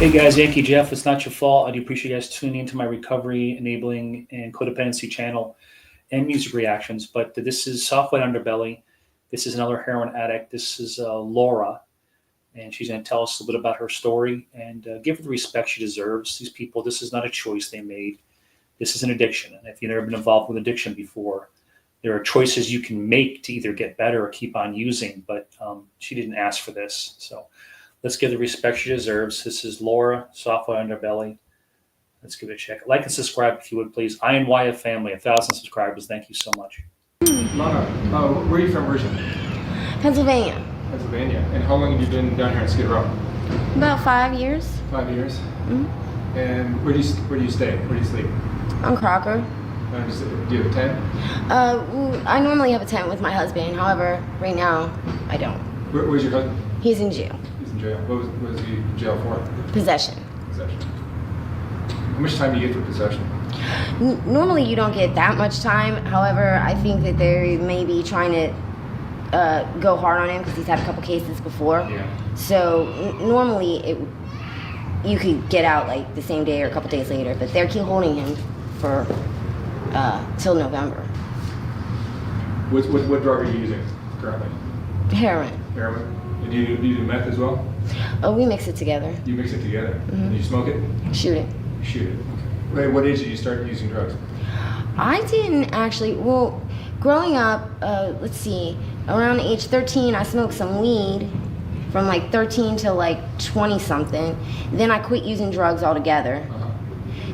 Hey guys, Yankee Jeff. It's not your fault. I do appreciate you guys tuning into my recovery, enabling, and codependency channel and music reactions. But this is Software Underbelly. This is another heroin addict. This is Laura, and she's going to tell us a little bit about her story and give her the respect she deserves. These people, this is not a choice they made. This is an addiction. And if you've never been involved with addiction before, there are choices you can make to either get better or keep on using. But she didn't ask for this, so. Let's give the respect she deserves. This is Laura, Software Underbelly. Let's give it a check. Like and subscribe if you would, please. INYF family, 1,000 subscribers. Thank you so much. Lana, where are you from originally? Pennsylvania. Pennsylvania. And how long have you been down here in Skid Row? About 5 years. 5 years? Mm-hmm. And where do you stay? Where do you sleep? On Crocker. Do you have a tent? I normally have a tent with my husband. However, right now, I don't. Where's your husband? He's in jail. He's in jail. What was he in jail for? Possession. Possession. How much time do you get for possession? Normally, you don't get that much time. However, I think that they may be trying to go hard on him because he's had a couple cases before. Yeah. So normally, you could get out like the same day or a couple days later, but they're keep holding him for till November. What drug are you using currently? Heroin. Heroin. And do you do meth as well? Oh, we mix it together. You mix it together. Mm-hmm. And you smoke it? Shoot it. Shoot it. Okay. Wait, what age did you start using drugs? I didn't actually. Well, growing up, let's see, around age 13, I smoked some weed from like 13 to like 20 something. Then I quit using drugs altogether. Uh-huh.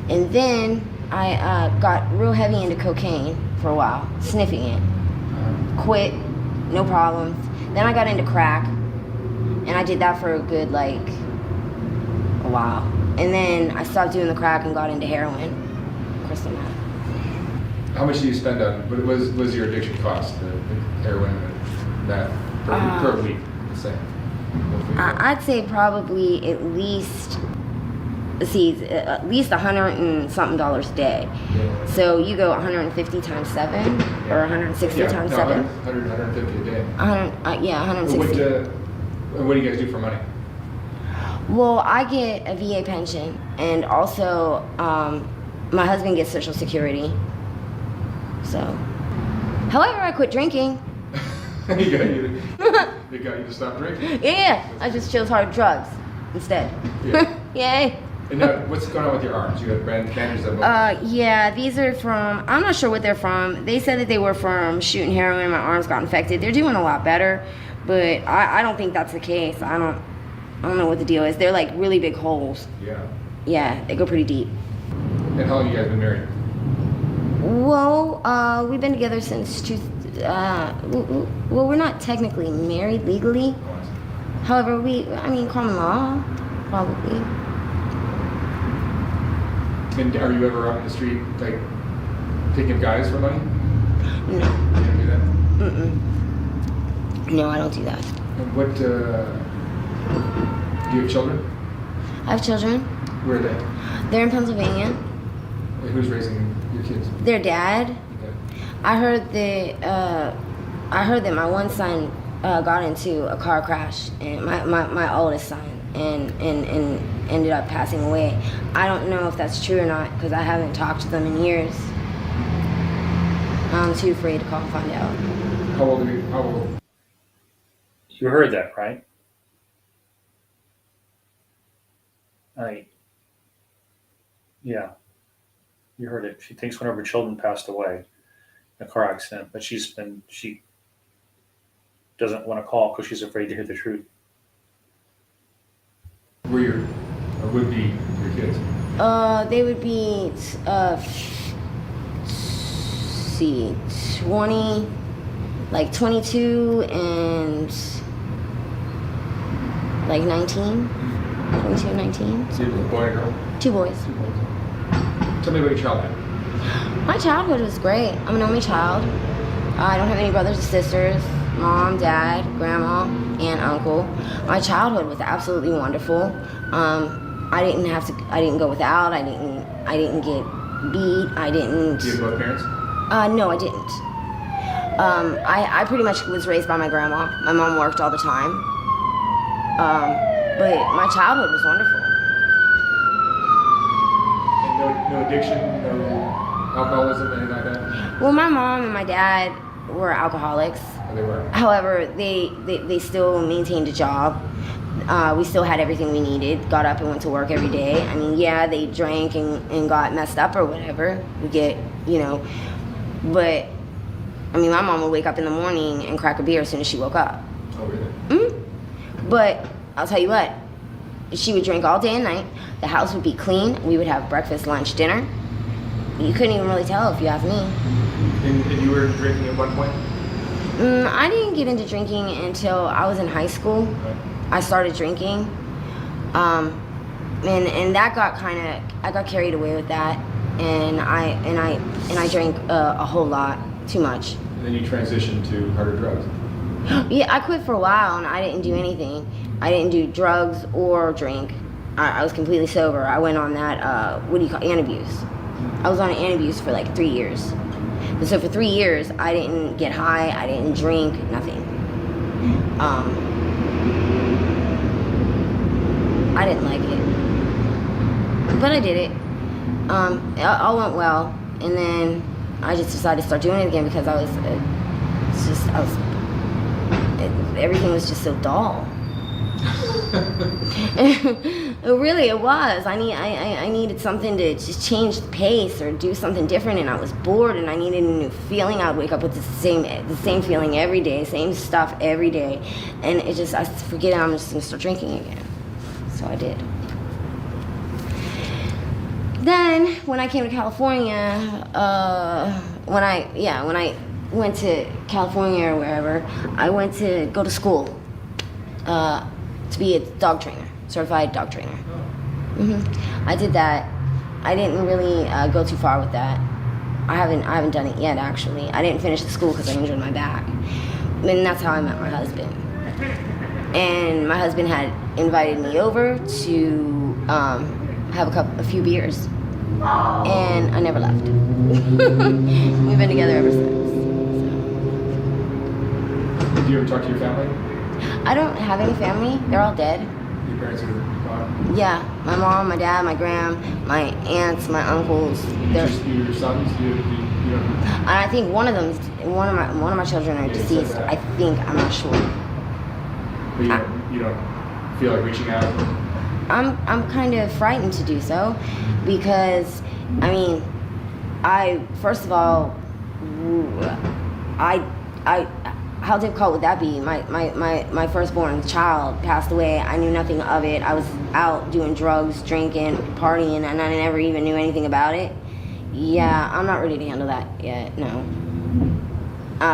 And then I got real heavy into cocaine for a while, sniffing it. Quit, no problems. Then I got into crack, and I did that for a good like a while. And then I stopped doing the crack and got into heroin, crystal meth. How much do you spend on, what was your addiction cost, the heroin and that per week, let's say? I'd say probably at least, let's see, at least $100 and something a day. Yeah. So you go 150 times 7 or 160 times 7? 150 a day. 160. What do you guys do for money? Well, I get a VA pension, and also my husband gets Social Security. So, however, I quit drinking. They got you to stop drinking? Yeah, I just chose hard drugs instead. Yeah. Yay. And now, what's going on with your arms? You got bandages up? Yeah, these are from, I'm not sure what they're from. They said that they were from shooting heroin and my arms got infected. They're doing a lot better, but I don't think that's the case. I don't know what the deal is. They're like really big holes. Yeah. Yeah, they go pretty deep. And how long have you guys been married? Well, we've been together since well, we're not technically married legally. However, common law, probably. And are you ever out in the street, like, taking guys for money? No. You don't do that? Mm-mm. No, I don't do that. And what, do you have children? I have children. Where are they? They're in Pennsylvania. And who's raising your kids? Their dad. Okay. I heard that my one son got into a car crash, and my oldest son, and ended up passing away. I don't know if that's true or not because I haven't talked to them in years. I'm too afraid to call and find out. How old are you? How old? You heard that, right? Yeah, you heard it. She thinks one of her children passed away in a car accident, but she doesn't want to call because she's afraid to hear the truth. Would be your kids? They would be, see, 20, like 22 and like 19. 22 and 19. So you have a boy and a girl? Two boys. Two boys. Tell me about your childhood. My childhood was great. I'm an only child. I don't have any brothers or sisters. Mom, dad, grandma, aunt, uncle. My childhood was absolutely wonderful. I didn't go without. I didn't get beat. I didn't. Do you have both parents? No, I didn't. I pretty much was raised by my grandma. My mom worked all the time. But my childhood was wonderful. no addiction, no alcoholism, anything like that? Well, my mom and my dad were alcoholics. Oh, they were? However, they still maintained a job. We still had everything we needed. Got up and went to work every day. I mean, yeah, they drank and got messed up or whatever. We get, but I mean, my mom would wake up in the morning and crack a beer as soon as she woke up. Oh, really? Mm-hmm. But I'll tell you what, she would drink all day and night. The house would be clean. We would have breakfast, lunch, dinner. You couldn't even really tell if you asked me. And you were drinking at one point? I didn't get into drinking until I was in high school. Right. I started drinking, and that got I got carried away with that, and I drank a whole lot, too much. And then you transitioned to harder drugs. Yeah, I quit for a while, and I didn't do anything. I didn't do drugs or drink. I was completely sober. I went on that antabuse. I was on antabuse for like 3 years. And so for 3 years, I didn't get high. I didn't drink, nothing. I didn't like it, but I did it. It all went well, and then I just decided to start doing it again because everything was just so dull. It was. I needed something to just change the pace or do something different, and I was bored, and I needed a new feeling. I would wake up with the same feeling every day, same stuff every day, and I forget I'm just gonna start drinking again. So I did. Then when I came to California, when I went to California or wherever, I went to go to school to be a dog trainer, certified dog trainer. I did that. I didn't really go too far with that. I haven't done it yet, actually. I didn't finish the school because I injured my back, and that's how I met my husband. And my husband had invited me over to have a few beers, and I never left. We've been together ever since. Did you ever talk to your family? I don't have any family. They're all dead. Your parents are gone? Yeah, my mom, my dad, my gram, my aunts, my uncles. Your sons? You don't... And I think one of my children are deceased. I think, I'm not sure. But you don't feel like reaching out? I'm kind of frightened to do so because, I mean, first of all, how difficult would that be? My firstborn child passed away. I knew nothing of it. I was out doing drugs, drinking, partying, and I never even knew anything about it. Yeah, I'm not ready to handle that yet, no.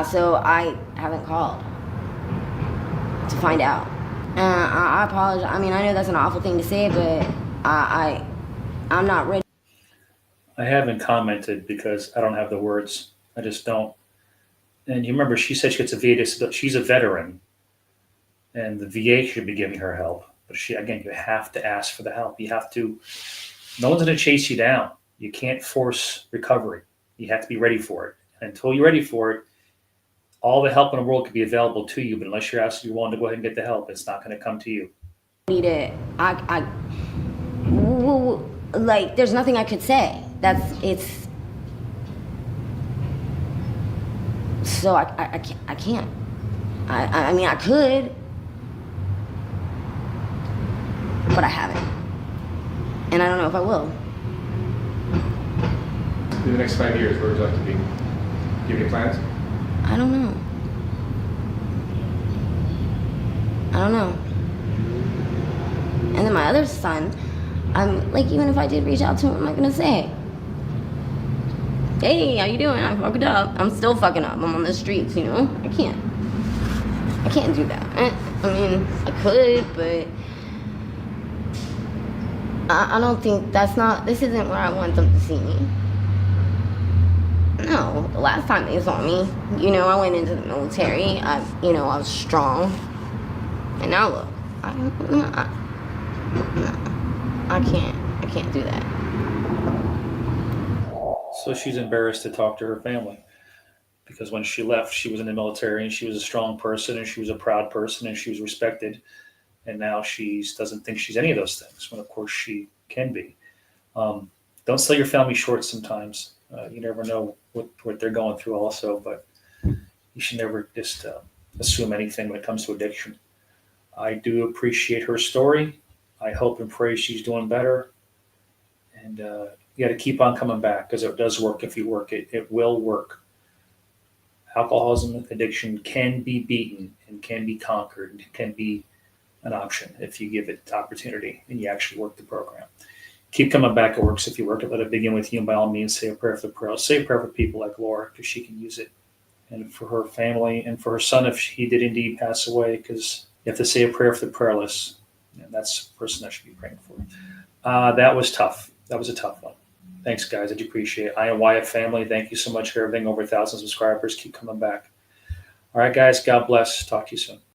So I haven't called to find out. I apologize. I mean, I know that's an awful thing to say, but I'm not ready. I haven't commented because I don't have the words. I just don't. And you remember, she said she gets a VA disability. She's a veteran, and the VA should be giving her help. But you have to ask for the help. You have to. No one's going to chase you down. You can't force recovery. You have to be ready for it. And until you're ready for it, all the help in the world could be available to you. But unless you're willing to go ahead and get the help, it's not going to come to you. Like, there's nothing I could say. So I can't. I mean, I could, but I haven't, and I don't know if I will. In the next 5 years, where would you like to be? Do you have any plans? I don't know. And then my other son, I'm like, even if I did reach out to him, what am I gonna say? Hey, how you doing? I fucked up. I'm still fucking up. I'm on the streets, you know? I can't do that. I mean, I could, but I don't think this isn't where I want them to see me. No, the last time they saw me, I went into the military. I was strong. And now look, I can't do that. So she's embarrassed to talk to her family because when she left, she was in the military and she was a strong person and she was a proud person and she was respected. And now she doesn't think she's any of those things when, of course, she can be. don't sell your family short sometimes. You never know what they're going through also, but you should never just assume anything when it comes to addiction. I do appreciate her story. I hope and pray she's doing better. And you got to keep on coming back because it does work if you work it. It will work. Alcoholism addiction can be beaten and can be conquered and can be an option if you give it the opportunity and you actually work the program. Keep coming back. It works if you work it. Let it begin with you. And by all means, say a prayer for the prayer. Say a prayer for people like Laura because she can use it. And for her family and for her son if he did indeed pass away, because you have to say a prayer for the prayerless. And that's the person I should be praying for. That was tough. That was a tough one. Thanks, guys. I do appreciate it. I am Wyatt family. Thank you so much for everything. Over 1,000 subscribers. Keep coming back. All right, guys. God bless. Talk to you soon.